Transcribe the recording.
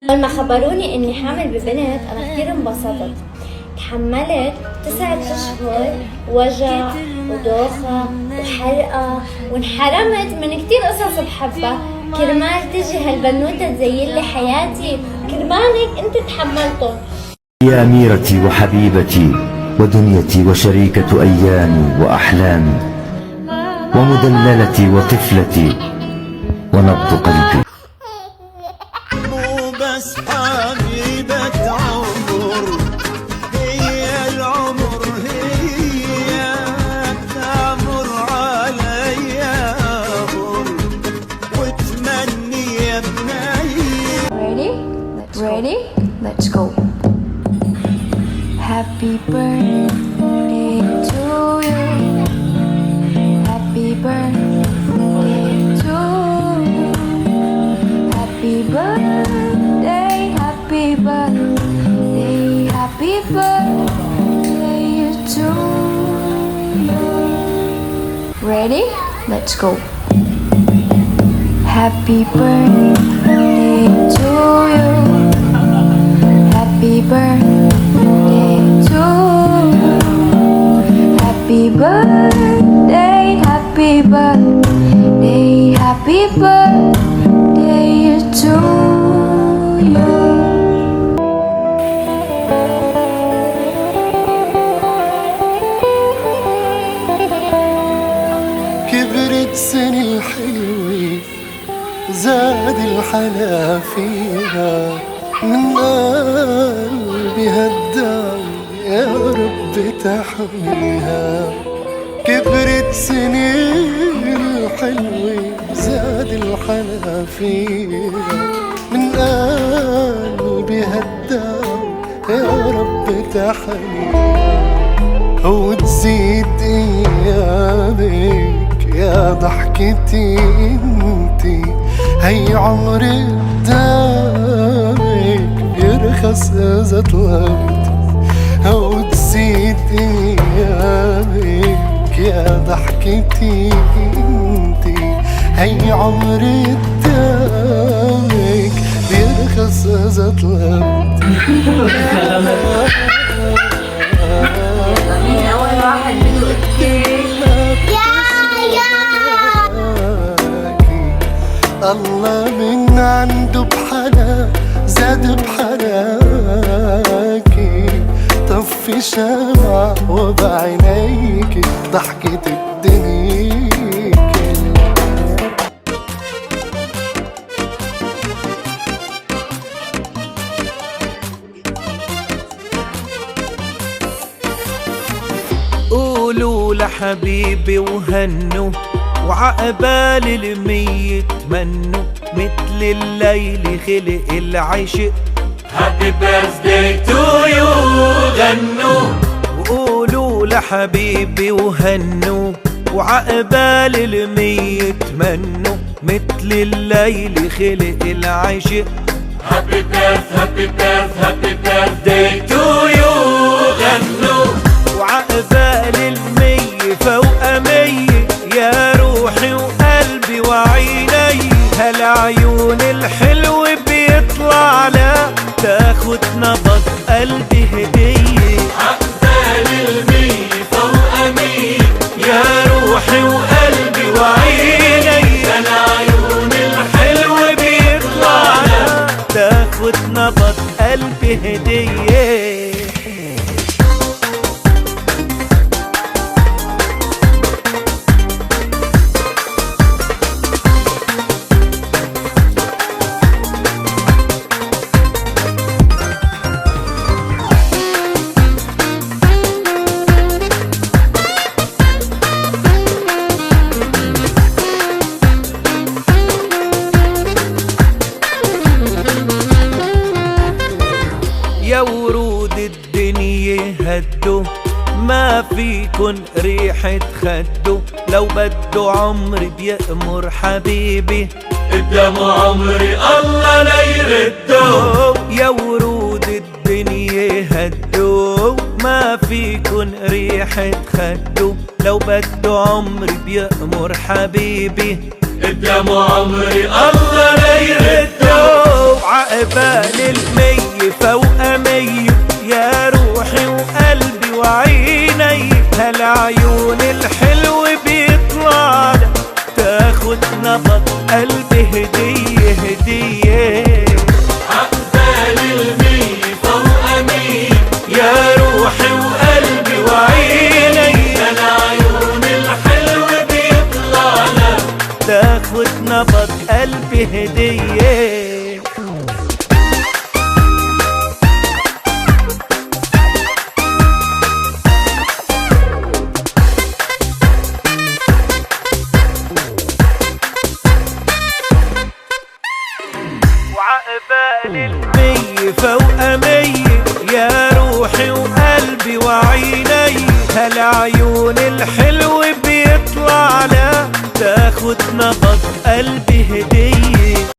لما خبروني اني حامل ببنت انا كثير انبسطت. تحملت 9 اشهر وجع ودوخة وحرقة وانحرمت من كثير قصص بحبها كرمال تجي هالبنوتة تزين لي حياتي. كرمالك انت تحملتهم يا أميرتي وحبيبتي ودنيتي وشريكة أيامي وأحلامي ومدللتي وطفلتي ونبض قلبي. مو بس حبيبة عمر، هي العمر هي تمر علي أمر وتمني يا بني. Ready? Let's go. Happy birthday to you. Happy birthday to you. Happy birthday, happy birthday, happy birthday to you. Ready? Let's go. Happy birthday to you. Happy birthday to you. Happy birthday, happy birthday, happy birthday to you. كبرت سن الحلوة زاد الحلا فيها، من قلبي هالداوي يا رب تحميها. كبرت سن الحلوة زاد الحلا فيها، من قلبي هالداوي يا رب تحميها. وتزيد ايامك يا ضحكتي انتي، هي عمر قدامك يرخص اذا طلعتي. وتزيد ايامك يا ضحكتي انتي، هي عمر قدامك يرخص اذا طلعتي. الله من عنده بحلا زاد بحلاكي، طفي شمع وبعينيك ضحكة الدنيا كلها. قولوا لحبيبي وهنوا وعقبال الميت منوا، مثل الليل خلق العشق. Happy birthday to you غنوا. وقولوا لحبيبي وهنوا وعقبال الميت منوا، مثل الليل خلق العشق. Happy birthday to you غنوا. وعقبال المية فوق مية يا روحي وقلبي وعيني، هالعيون الحلو بيطلع لا تاخد نبض قلبي هدية. عقبال المية فوق مية يا روحي وقلبي وعيني، هالعيون الحلو بيطلع لا تاخد نبض قلبي هدية. يا ورود الدنيا هدوا، ما فيكن ريحة خدوا. لو بدو عمري بيأمر حبيبي، قدامه عمري الله لا يردو. يا ورود الدنيا هدوا، ما فيكن ريحة خدوا. لو بدو عمري بيأمر حبيبي، قدامه عمري الله لا يردو. وعقبال المية فوق مية يا روحي وقلبي وعيني، هالعيون الحلو بيطلع لك تاخد نبض قلبي هدية هدية. عقبال المية فوق مية يا روحي وقلبي وعيني، هالعيون الحلو بيطلع لك تاخد نبض قلبي هدية. وعقبال المية فوق مية يا روحي وقلبي وعيني، هالعيون الحلو بيطلع لك تاخد نبض قلبي هدية.